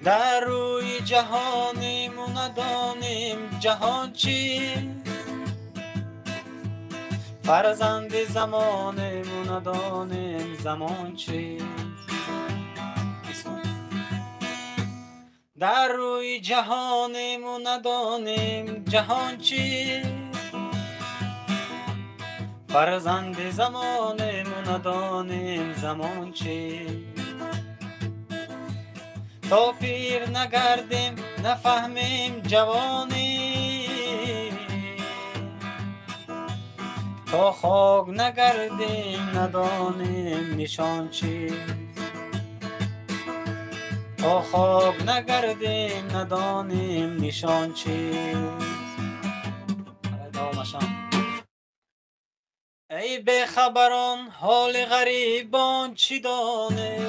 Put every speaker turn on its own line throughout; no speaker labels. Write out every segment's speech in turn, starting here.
در روی جهانیم و ندانیم جهان چی، فرزند زمانیم و ندانیم زمان چی. در روی جهانیم و ندانیم جهان چی، فرزند زمانیم و ندانیم زمان چی. تا پیر نگردیم نفهمیم جوانی، تا خاک نگردیم ندانیم نشان چیست، تا خاک نگردیم ندانیم نشان چیست. ای به خبران حال غریبان چی دانه،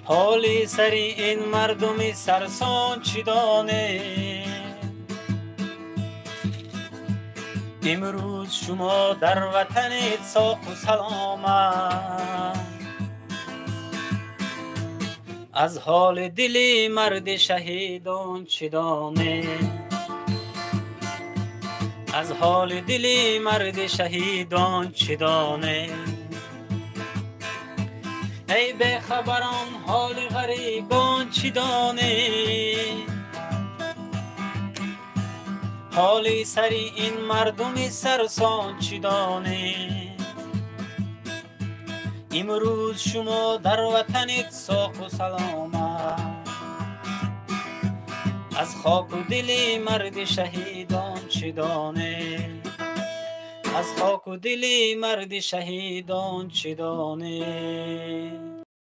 حالی سری این مردمی سرسان چی دانه. امروز شما در وطنید ساق و سلامت، از حال دلی مرد شهیدان چی دانه، از حال دلی مرد شهیدان چی دانه. ای به خبران حال غریبان چی دانه، حالی سری این مردمی سرسان چی دانه. امروز شما در وطنید ساق و سلامت، از خاک و دلی مرد شهیدان چی دانه، از خاک و دلی مرد شهیدان چی دانه.